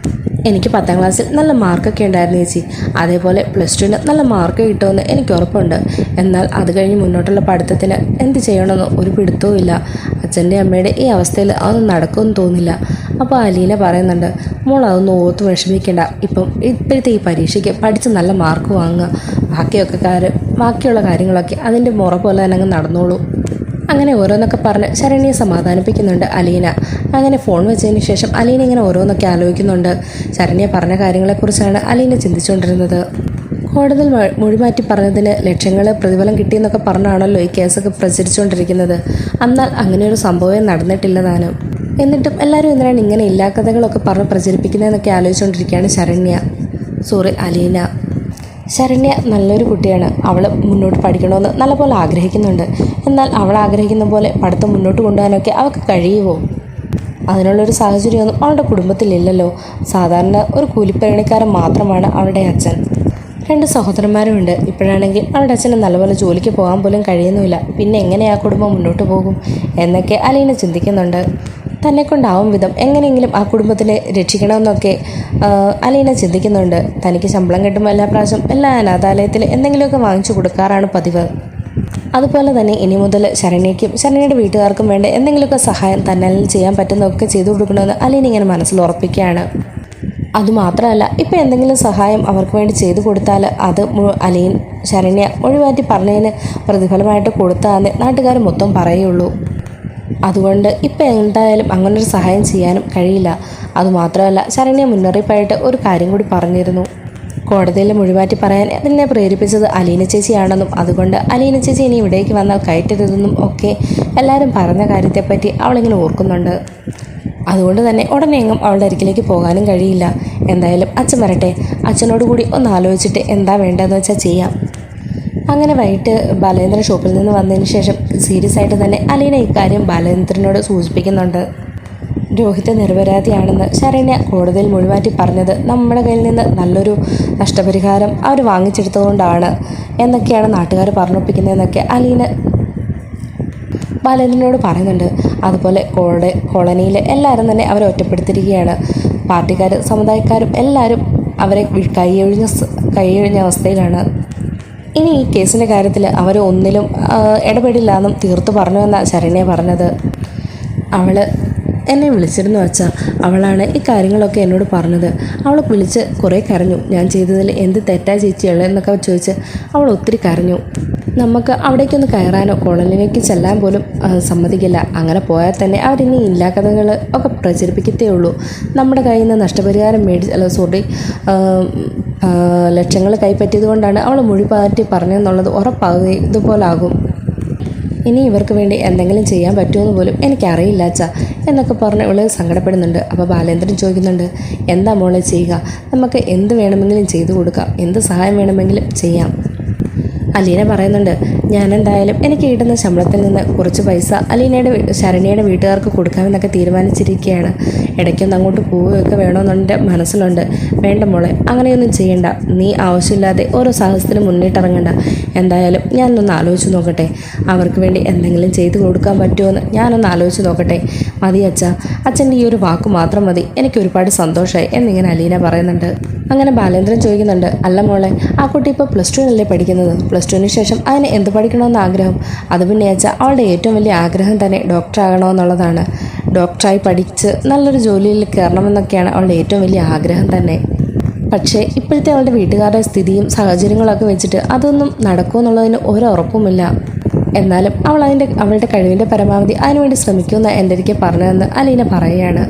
A: എനിക്ക് 10ാം ക്ലാസ്സിൽ നല്ല മാർക്കൊക്കെ ഉണ്ടായിരുന്നു ചേച്ചി. അതേപോലെ +2-ന് നല്ല മാർക്ക് കിട്ടുമെന്ന് എനിക്ക് ഉറപ്പുണ്ട്. എന്നാൽ അത് കഴിഞ്ഞ് മുന്നോട്ടുള്ള പഠിത്തത്തിന് എന്ത് ചെയ്യണമെന്ന് ഒരു പിടുത്തവും ഇല്ല. അച്ഛൻ്റെ അമ്മയുടെ ഈ അവസ്ഥയിൽ അതൊന്നും നടക്കുമെന്ന് തോന്നില്ല. അപ്പോൾ അലീന പറയുന്നുണ്ട്, മോൾ അതൊന്നും ഓർത്ത് വിഷമിക്കേണ്ട. ഇപ്പോഴത്തെ ഈ പരീക്ഷയ്ക്ക് പഠിച്ച് നല്ല മാർക്ക് വാങ്ങുക. ബാക്കിയുള്ള കാര്യങ്ങളൊക്കെ അതിൻ്റെ മുറ പോലെ തന്നെ അങ്ങ് നടന്നോളൂ. അങ്ങനെ ഓരോന്നൊക്കെ പറഞ്ഞ് ശരണ്യെ സമാധാനിപ്പിക്കുന്നുണ്ട് അലീന. അങ്ങനെ ഫോൺ വെച്ചതിന് ശേഷം അലീന ഇങ്ങനെ ഓരോന്നൊക്കെ ആലോചിക്കുന്നുണ്ട്. ശരണ്യ പറഞ്ഞ കാര്യങ്ങളെക്കുറിച്ചാണ് അലീന ചിന്തിച്ചുകൊണ്ടിരുന്നത്. കോടതിയിൽ മൊഴിമാറ്റി പറഞ്ഞതിന് ലക്ഷങ്ങൾ പ്രതിഫലം കിട്ടിയെന്നൊക്കെ പറഞ്ഞാണല്ലോ ഈ കേസൊക്കെ പ്രചരിച്ചുകൊണ്ടിരിക്കുന്നത്. എന്നാൽ അങ്ങനെയൊരു സംഭവം നടന്നിട്ടില്ല താനും. എന്നിട്ടും എല്ലാവരും എന്തിനാണ് ഇങ്ങനെ ഇല്ലാക്കഥകളൊക്കെ പറഞ്ഞ് പ്രചരിപ്പിക്കുന്നതെന്നൊക്കെ ആലോചിച്ചുകൊണ്ടിരിക്കുകയാണ് അലീന. ശരണ്യ നല്ലൊരു കുട്ടിയാണ്. അവൾ മുന്നോട്ട് പഠിക്കണമെന്ന് നല്ലപോലെ ആഗ്രഹിക്കുന്നുണ്ട്. എന്നാൽ അവൾ ആഗ്രഹിക്കുന്ന പോലെ പഠിത്തം മുന്നോട്ട് കൊണ്ടുപോകാനൊക്കെ അവൾക്ക് കഴിയുമോ? അതിനുള്ളൊരു സാഹചര്യമൊന്നും അവളുടെ കുടുംബത്തിലില്ലല്ലോ. സാധാരണ ഒരു കൂലിപ്പണിക്കാരൻ മാത്രമാണ് അവളുടെ അച്ഛൻ. 2 സഹോദരന്മാരുമുണ്ട്. ഇപ്പോഴാണെങ്കിൽ അവളുടെ അച്ഛന് നല്ലപോലെ ജോലിക്ക് പോകാൻ പോലും കഴിയുന്നുമില്ല. പിന്നെ എങ്ങനെ ആ കുടുംബം മുന്നോട്ട് പോകും എന്നൊക്കെ അലീന ചിന്തിക്കുന്നുണ്ട്. തന്നെക്കൊണ്ടാവും വിധം എങ്ങനെയെങ്കിലും ആ കുടുംബത്തിനെ രക്ഷിക്കണമെന്നൊക്കെ അലീന ചിന്തിക്കുന്നുണ്ട്. തനിക്ക് ശമ്പളം കിട്ടുമ്പോൾ എല്ലാ പ്രാവശ്യം എല്ലാ അനാഥാലയത്തിൽ എന്തെങ്കിലുമൊക്കെ വാങ്ങിച്ചു കൊടുക്കാറാണ് പതിവ്. അതുപോലെ തന്നെ ഇനി മുതൽ ശരണ്യയ്ക്കും ശരണ്യയുടെ വീട്ടുകാർക്കും വേണ്ട എന്തെങ്കിലുമൊക്കെ സഹായം തന്നെ ചെയ്യാൻ പറ്റുന്നതൊക്കെ ചെയ്തു കൊടുക്കണമെന്ന് അലീന ഇങ്ങനെ മനസ്സിൽ ഉറപ്പിക്കുകയാണ്. അതുമാത്രമല്ല, ഇപ്പം എന്തെങ്കിലും സഹായം അവർക്ക് വേണ്ടി ചെയ്തു കൊടുത്താൽ അത് ശരണ്യ ഒഴിവാറ്റി പറഞ്ഞതിന് പ്രതിഫലമായിട്ട് കൊടുത്താന്നേ നാട്ടുകാർ മൊത്തം പറയുള്ളൂ. അതുകൊണ്ട് ഇപ്പം എന്തായാലും അങ്ങനൊരു സഹായം ചെയ്യാനും കഴിയില്ല. അതുമാത്രമല്ല, ശരണ്യ മുന്നറിയിപ്പായിട്ട് ഒരു കാര്യം കൂടി പറഞ്ഞിരുന്നു. കോടതിയിൽ മൊഴിമാറ്റി പറയാൻ അതിനെ പ്രേരിപ്പിച്ചത് അലീന ചേച്ചിയാണെന്നും അതുകൊണ്ട് അലീന ചേച്ചി ഇനി ഇവിടേക്ക് വന്നാൽ കയറ്റരുതെന്നും ഒക്കെ എല്ലാവരും പറഞ്ഞ കാര്യത്തെപ്പറ്റി അവളിങ്ങനെ ഓർക്കുന്നുണ്ട്. അതുകൊണ്ട് തന്നെ ഉടനെ എങ്ങും അവളുടെ അരികിലേക്ക് പോകാനും കഴിയില്ല. എന്തായാലും അച്ഛൻ വരട്ടെ, അച്ഛനോട് കൂടി ഒന്ന് ആലോചിച്ചിട്ട് എന്താ വേണ്ടതെന്ന് വെച്ചാൽ ചെയ്യാം. അങ്ങനെ വൈകിട്ട് ബാലേന്ദ്രൻ ഷോപ്പിൽ നിന്ന് വന്നതിന് ശേഷം സീരിയസ് ആയിട്ട് തന്നെ അലീന ഇക്കാര്യം ബാലേന്ദ്രനോട് സൂചിപ്പിക്കുന്നുണ്ട്. രോഹിത് നിരപരാധിയാണെന്ന് ശരണ്യ കോടതിയിൽ മൊഴിമാറ്റി പറഞ്ഞത് നമ്മുടെ കയ്യിൽ നിന്ന് നല്ലൊരു നഷ്ടപരിഹാരം അവർ വാങ്ങിച്ചെടുത്തതുകൊണ്ടാണ് എന്നൊക്കെയാണ് നാട്ടുകാർ പറഞ്ഞൊപ്പിക്കുന്നതെന്നൊക്കെ അലീന ബാലേന്ദ്രനോട് പറയുന്നുണ്ട്. അതുപോലെ കോളനിയിൽ എല്ലാവരും തന്നെ അവരെ ഒറ്റപ്പെടുത്തിയിരിക്കുകയാണ്. പാർട്ടിക്കാർ, സമുദായക്കാരും എല്ലാവരും അവരെ കൈയൊഴിഞ്ഞ അവസ്ഥയിലാണ്. ഇനി ഈ കേസിൻ്റെ കാര്യത്തിൽ അവർ ഒന്നിലും ഇടപെടില്ല എന്നും തീർത്തു പറഞ്ഞുവെന്നാണ് ശരണ്യ പറഞ്ഞത്. അവൾ എന്നെ വിളിച്ചിരുന്നു അച്ഛാ. അവളാണ് ഈ കാര്യങ്ങളൊക്കെ എന്നോട് പറഞ്ഞത്. അവൾ വിളിച്ച് കുറേ കരഞ്ഞു. ഞാൻ ചെയ്തതിൽ എന്ത് തെറ്റാ ചേച്ചിയുള്ളത് എന്നൊക്കെ ചോദിച്ച് അവൾ ഒത്തിരി കരഞ്ഞു. നമുക്ക് അവിടേക്കൊന്ന് കയറാനോ കോളനിയിലേക്ക് ചെല്ലാൻ പോലും സമ്മതിക്കില്ല. അങ്ങനെ പോയാൽ തന്നെ അവരിനി ഇല്ലാ കഥകൾ ഒക്കെ പ്രചരിപ്പിക്കത്തേ ഉള്ളൂ. നമ്മുടെ കയ്യിൽ നിന്ന് നഷ്ടപരിഹാരം ലക്ഷങ്ങൾ കൈപ്പറ്റിയത് കൊണ്ടാണ് അവൾ മൊഴിപാറ്റി പറഞ്ഞതെന്നുള്ളത് ഉറപ്പാകുകയും ഇതുപോലാകും. ഇനി ഇവർക്ക് വേണ്ടി എന്തെങ്കിലും ചെയ്യാൻ പറ്റുമെന്ന് പോലും എനിക്കറിയില്ല അച്ഛാ എന്നൊക്കെ പറഞ്ഞ് ഇവൾ സങ്കടപ്പെടുന്നുണ്ട്. അപ്പോൾ ബാലേന്ദ്രൻ ചോദിക്കുന്നുണ്ട്, എന്താ മോളെ ചെയ്യുക? നമുക്ക് എന്ത് വേണമെങ്കിലും ചെയ്തു കൊടുക്കാം, എന്ത് സഹായം വേണമെങ്കിലും ചെയ്യാം. അലീന പറയുന്നുണ്ട്, ഞാനെന്തായാലും എനിക്ക് കിട്ടുന്ന ശമ്പളത്തിൽ നിന്ന് കുറച്ച് പൈസ ശരണ്യയുടെ വീട്ടുകാർക്ക് കൊടുക്കാമെന്നൊക്കെ തീരുമാനിച്ചിരിക്കുകയാണ്. ഇടയ്ക്കൊന്ന് അങ്ങോട്ട് പോവുകയൊക്കെ വേണമെന്നെൻ്റെ മനസ്സിലുണ്ട്. വേണ്ട മോളെ, അങ്ങനെയൊന്നും ചെയ്യണ്ട. നീ ആവശ്യമില്ലാതെ ഓരോ സാഹസത്തിനും മുന്നിട്ടിറങ്ങണ്ട. എന്തായാലും ഞാനൊന്ന് ആലോചിച്ച് നോക്കട്ടെ. അവർക്ക് വേണ്ടി എന്തെങ്കിലും ചെയ്തു കൊടുക്കാൻ പറ്റുമോയെന്ന് ഞാനൊന്ന് ആലോചിച്ച് നോക്കട്ടെ. മതി അച്ഛാ, അച്ഛൻ്റെ ഈ ഒരു വാക്ക് മാത്രം മതി. എനിക്ക് ഒരുപാട് സന്തോഷമായി എന്നിങ്ങനെ അലീന പറയുന്നുണ്ട്. അങ്ങനെ ബാലേന്ദ്രൻ ചോദിക്കുന്നുണ്ട്, അല്ല മോളെ, ആ കുട്ടി ഇപ്പോൾ +2 അല്ലേ പഠിക്കുന്നത്? +2 ശേഷം അതിന് എന്ത് പഠിക്കണമെന്ന് ആഗ്രഹം? അത് പിന്നെ അച്ഛാ, അവളുടെ ഏറ്റവും വലിയ ആഗ്രഹം തന്നെ ഡോക്ടർ ആകണമെന്നുള്ളതാണ്. ഡോക്ടറായി പഠിച്ച് നല്ലൊരു ജോലിയിൽ കയറണമെന്നൊക്കെയാണ് അവളുടെ ഏറ്റവും വലിയ ആഗ്രഹം തന്നെ. പക്ഷേ ഇപ്പോഴത്തെ അവളുടെ വീട്ടുകാരുടെ സ്ഥിതിയും സാഹചര്യങ്ങളൊക്കെ വെച്ചിട്ട് അതൊന്നും നടക്കുമെന്നുള്ളതിന് ഒരുറപ്പുമില്ല. എന്നാലും അവളുടെ കഴിവിൻ്റെ പരമാവധി അതിനുവേണ്ടി ശ്രമിക്കുമെന്ന് എൻ്റെ ഒരിക്കൽ പറഞ്ഞതെന്ന് അലീന പറയുകയാണ്.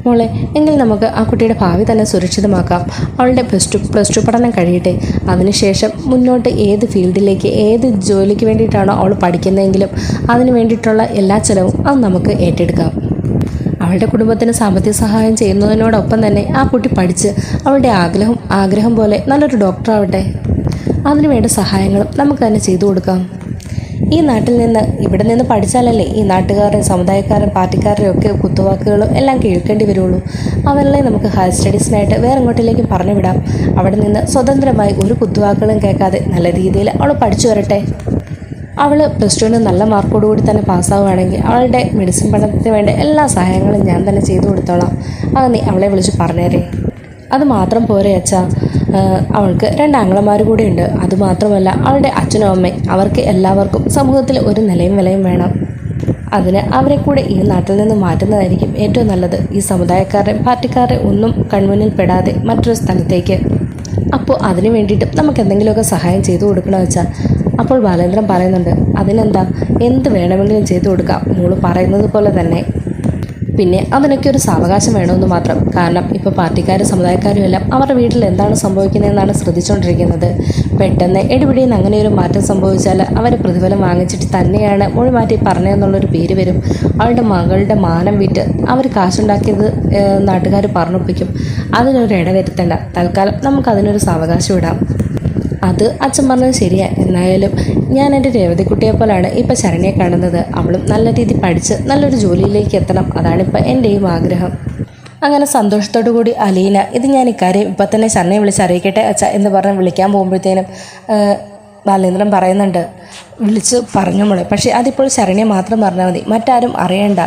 A: മോളെ, എങ്കിൽ നമുക്ക് ആ കുട്ടിയുടെ ഭാവി തന്നെ സുരക്ഷിതമാക്കാം. അവളുടെ പ്ലസ് ടു പഠനം കഴിയട്ടെ. അതിനുശേഷം മുന്നോട്ട് ഏത് ഫീൽഡിലേക്ക്, ഏത് ജോലിക്ക് വേണ്ടിയിട്ടാണോ അവൾ പഠിക്കുന്നതെങ്കിലും അതിന് വേണ്ടിയിട്ടുള്ള എല്ലാ ചിലവും അത് നമുക്ക് ഏറ്റെടുക്കാം. അവളുടെ കുടുംബത്തിന് സാമ്പത്തിക സഹായം ചെയ്യുന്നതിനോടൊപ്പം തന്നെ ആ കുട്ടി പഠിച്ച് അവളുടെ ആഗ്രഹം പോലെ നല്ലൊരു ഡോക്ടറാവട്ടെ. അതിനുവേണ്ട സഹായങ്ങളും നമുക്ക് തന്നെ ചെയ്തു കൊടുക്കാം. ഈ നാട്ടിൽ നിന്ന്, ഇവിടെ നിന്ന് പഠിച്ചാലല്ലേ ഈ നാട്ടുകാരുടെ, സമുദായക്കാരൻ, പാർട്ടിക്കാരുടെ ഒക്കെ കുത്തുവാക്കുകളും എല്ലാം കേൾക്കേണ്ടി വരുള്ളൂ. അവരെ നമുക്ക് ഹയർ സ്റ്റഡീസിനായിട്ട് വേറെ എങ്ങോട്ടിലേക്കും പറഞ്ഞു വിടാം. അവിടെ നിന്ന് സ്വതന്ത്രമായി ഒരു കുത്തുവാക്കുകളും കേൾക്കാതെ നല്ല രീതിയിൽ അവൾ പഠിച്ചു വരട്ടെ. അവൾ +2 നല്ല മാർക്കോടുകൂടി തന്നെ പാസ്സാവുകയാണെങ്കിൽ അവളുടെ മെഡിസിൻ പഠനത്തിന് വേണ്ട എല്ലാ സഹായങ്ങളും ഞാൻ തന്നെ ചെയ്തു കൊടുത്തോളാം. അത് നീ അവളെ വിളിച്ച് പറഞ്ഞേരേ. അത് മാത്രം പോരെ അച്ഛാ, അവൾക്ക് 2 ആങ്ങളമാർ കൂടെ ഉണ്ട്. അതുമാത്രമല്ല, അവളുടെ അച്ഛനും അമ്മയും, അവർക്ക് എല്ലാവർക്കും സമൂഹത്തിൽ ഒരു നിലയും വിലയും വേണം. അതിന് അവരെ കൂടെ ഈ നാട്ടിൽ നിന്ന് മാറ്റുന്നതായിരിക്കും ഏറ്റവും നല്ലത്. ഈ സമുദായക്കാരുടെ, പാർട്ടിക്കാരുടെ ഒന്നും കൺമുന്നിൽ പെടാതെ മറ്റൊരു സ്ഥലത്തേക്ക്. അപ്പോൾ അതിന് വേണ്ടിയിട്ട് നമുക്ക് എന്തെങ്കിലുമൊക്കെ സഹായം ചെയ്തു കൊടുക്കണമെന്ന് വെച്ചാൽ. അപ്പോൾ ബാലേന്ദ്രൻ പറയുന്നുണ്ട്, അതിനെന്താ, എന്ത് വേണമെങ്കിലും ചെയ്തു കൊടുക്കാം, മോള് പറയുന്നത് പോലെ തന്നെ. പിന്നെ അതിനൊക്കെ ഒരു സാവകാശം വേണമെന്ന് മാത്രം. കാരണം ഇപ്പോൾ പാർട്ടിക്കാരും സമുദായക്കാരും എല്ലാം അവരുടെ വീട്ടിൽ എന്താണ് സംഭവിക്കുന്നതെന്നാണ് ശ്രദ്ധിച്ചുകൊണ്ടിരിക്കുന്നത്. പെട്ടെന്ന് എടിപിടിയെന്ന് അങ്ങനെ ഒരു മാറ്റം സംഭവിച്ചാൽ അവർ പ്രതിഫലം വാങ്ങിച്ചിട്ട് തന്നെയാണ് മൊഴിമാറ്റി പറഞ്ഞതെന്നുള്ളൊരു പേര് വരും. അവളുടെ മകളുടെ മാനം വിറ്റ് അവർ കാശുണ്ടാക്കിയത് നാട്ടുകാർ പറഞ്ഞൊപ്പിക്കും. അതിനൊരു ഇടവരുത്തേണ്ട. തൽക്കാലം നമുക്കതിനൊരു സാവകാശം ഇടാം. അത് അച്ഛൻ പറഞ്ഞത് ശരിയാണ്. എന്നായാലും ഞാൻ എൻ്റെ രേവതിക്കുട്ടിയെ പോലാണ് ഇപ്പം ശരണ്യെ കാണുന്നത്. അവളും നല്ല രീതിയിൽ പഠിച്ച് നല്ലൊരു ജോലിയിലേക്ക് എത്തണം. അതാണിപ്പോൾ എൻ്റെയും ആഗ്രഹം. അങ്ങനെ സന്തോഷത്തോടു കൂടി അലീന, ഇത് ഞാൻ ഇക്കാര്യം ഇപ്പം തന്നെ ശരണ്യെ വിളിച്ച് അറിയിക്കട്ടെ അച്ഛ എന്ന് പറഞ്ഞ് വിളിക്കാൻ പോകുമ്പോഴത്തേനും ബാലേന്ദ്രൻ പറയുന്നുണ്ട്, വിളിച്ച് പറഞ്ഞു മോളെ, പക്ഷേ അതിപ്പോൾ ശരണ്യെ മാത്രം പറഞ്ഞാൽ മതി, മറ്റാരും അറിയണ്ട.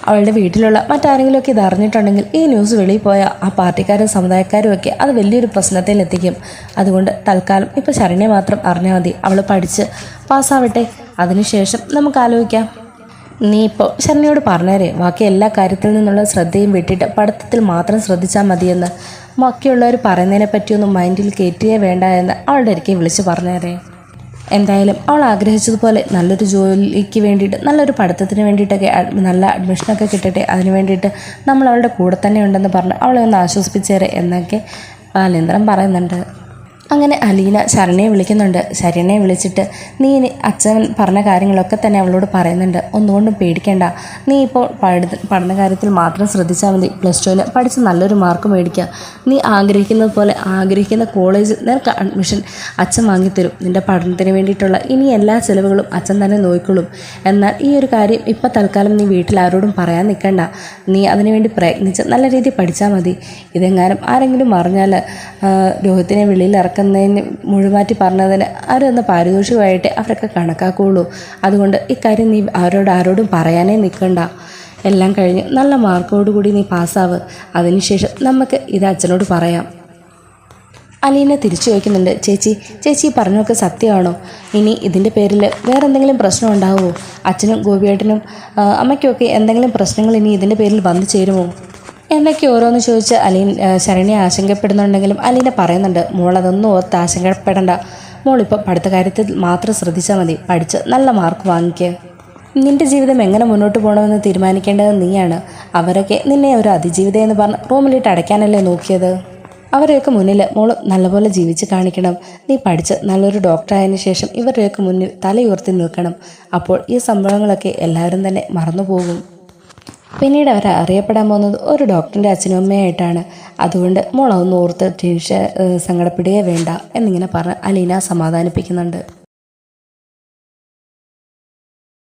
A: അവളുടെ വീട്ടിലുള്ള മറ്റാരെങ്കിലുമൊക്കെ ഇത് അറിഞ്ഞിട്ടുണ്ടെങ്കിൽ ഈ ന്യൂസ് വെളിയിൽ പോയാൽ ആ പാർട്ടിക്കാരും സമുദായക്കാരും ഒക്കെ അത് വലിയൊരു പ്രശ്നത്തിലെത്തിക്കും. അതുകൊണ്ട് തൽക്കാലം ഇപ്പോൾ ശരണ്യ മാത്രം അറിഞ്ഞാൽ മതി. അവൾ പഠിച്ച് പാസ്സാവട്ടെ, അതിനുശേഷം നമുക്ക് ആലോചിക്കാം. നീ ഇപ്പോൾ ശരണ്യയോട് പറഞ്ഞേരെ ബാക്കി എല്ലാ കാര്യത്തിൽ നിന്നുള്ള ശ്രദ്ധയും വിട്ടിട്ട് പഠിത്തത്തിൽ മാത്രം ശ്രദ്ധിച്ചാൽ മതിയെന്ന്. ബാക്കിയുള്ളവർ പറയുന്നതിനെ പറ്റിയൊന്നും മൈൻഡിൽ കയറ്റിയേ വേണ്ട എന്ന് അവളുടെ അടുക്കെ വിളിച്ച് പറഞ്ഞേരെ. എന്തായാലും അവൾ ആഗ്രഹിച്ചതുപോലെ നല്ലൊരു ജോലിക്ക് വേണ്ടിയിട്ട്, നല്ലൊരു പഠിത്തത്തിന് വേണ്ടിയിട്ടൊക്കെ നല്ല അഡ്മിഷനൊക്കെ കിട്ടട്ടെ, അതിന് വേണ്ടിയിട്ട് നമ്മൾ അവളുടെ കൂടെ തന്നെ ഉണ്ടെന്ന് പറഞ്ഞ് അവളെ ഒന്ന് ആശ്വസിപ്പിച്ചേരെ എന്നൊക്കെ ബാലേന്ദ്രൻ പറയുന്നുണ്ട്. അങ്ങനെ അലീന ശരണ്യയെ വിളിക്കുന്നുണ്ട്. ശരണ്യയെ വിളിച്ചിട്ട് നീ അച്ഛൻ പറഞ്ഞ കാര്യങ്ങളൊക്കെ തന്നെ അവളോട് പറയുന്നുണ്ട്. ഒന്നുകൊണ്ടും പേടിക്കേണ്ട, നീ ഇപ്പോൾ പഠന കാര്യത്തിൽ മാത്രം ശ്രദ്ധിച്ചാൽ മതി. +2 പഠിച്ച് നല്ലൊരു മാർക്ക് മേടിക്കുക. നീ ആഗ്രഹിക്കുന്നത് പോലെ ആഗ്രഹിക്കുന്ന കോളേജിൽ നിനക്ക് അഡ്മിഷൻ അച്ഛൻ വാങ്ങിത്തരും. നിൻ്റെ പഠനത്തിന് വേണ്ടിയിട്ടുള്ള ഇനി എല്ലാ ചിലവുകളും അച്ഛൻ തന്നെ നോക്കിക്കൊള്ളും. എന്നാൽ ഈ ഒരു കാര്യം ഇപ്പം തൽക്കാലം നീ വീട്ടിൽ ആരോടും പറയാൻ നിൽക്കണ്ട. നീ അതിനുവേണ്ടി പ്രയത്നിച്ച് നല്ല രീതിയിൽ പഠിച്ചാൽ മതി. ഇതെങ്ങാനും ആരെങ്കിലും അറിഞ്ഞാൽ രോഹിത്തിനെ വെളിയിൽ ഇറക്കുന്നതിന് മുഴുമാറ്റി പറഞ്ഞതിന് അവരൊന്ന് പാരിതോഷികമായിട്ട് അവരൊക്കെ കണക്കാക്കുകയുള്ളൂ. അതുകൊണ്ട് ഇക്കാര്യം നീ ആരോടും പറയാനേ നിൽക്കണ്ട. എല്ലാം കഴിഞ്ഞ് നല്ല മാർക്കോടുകൂടി നീ പാസ്സാവ്. അതിനുശേഷം നമുക്ക് ഇത് അച്ഛനോട് പറയാം. അലീന തിരിച്ചു ചോദിക്കുന്നുണ്ട്. ചേച്ചി പറഞ്ഞൊക്കെ സത്യമാണോ? ഇനി ഇതിൻ്റെ പേരിൽ വേറെ എന്തെങ്കിലും പ്രശ്നം ഉണ്ടാവുമോ? അച്ഛനും ഗോപിയേട്ടനും അമ്മയ്ക്കുമൊക്കെ എന്തെങ്കിലും പ്രശ്നങ്ങൾ ഇനി ഇതിൻ്റെ പേരിൽ വന്നു ചേരുമോ എന്നൊക്കെ ഓരോന്ന് ചോദിച്ച് ശരണ്യ ആശങ്കപ്പെടുന്നുണ്ടെങ്കിലും അലീന പറയുന്നുണ്ട്, മോൾ അതൊന്നും ഓർത്ത് ആശങ്കപ്പെടണ്ട. മോളിപ്പോൾ പഠിത്ത കാര്യത്തിൽ മാത്രം ശ്രദ്ധിച്ചാൽ മതി. പഠിച്ച് നല്ല മാർക്ക് വാങ്ങിക്കുക. നിൻ്റെ ജീവിതം എങ്ങനെ മുന്നോട്ട് പോകണമെന്ന് തീരുമാനിക്കേണ്ടത് നീയാണ്. അവരൊക്കെ നിന്നെ ഒരു അതിജീവിതം എന്ന് പറഞ്ഞ് റൂമിലിട്ട് അടയ്ക്കാനല്ലേ നോക്കിയത്. അവരെയൊക്കെ മുന്നിൽ മോൾ നല്ലപോലെ ജീവിച്ച് കാണിക്കണം. നീ പഠിച്ച് നല്ലൊരു ഡോക്ടറായതിനു ശേഷം ഇവരുടെയൊക്കെ മുന്നിൽ തലയുയർത്തി നിൽക്കണം. അപ്പോൾ ഈ സംഭവങ്ങളൊക്കെ എല്ലാവരും തന്നെ മറന്നു പോകും. പിന്നീട് അവർ അറിയപ്പെടാൻ പോകുന്നത് ഒരു ഡോക്ടറിൻ്റെ അച്ഛനും അമ്മയായിട്ടാണ്. അതുകൊണ്ട് മോളൊന്നും ഓർത്ത് സങ്കടപ്പെടുകയേ വേണ്ട എന്നിങ്ങനെ പറഞ്ഞ് അലീന സമാധാനിപ്പിക്കുന്നുണ്ട്.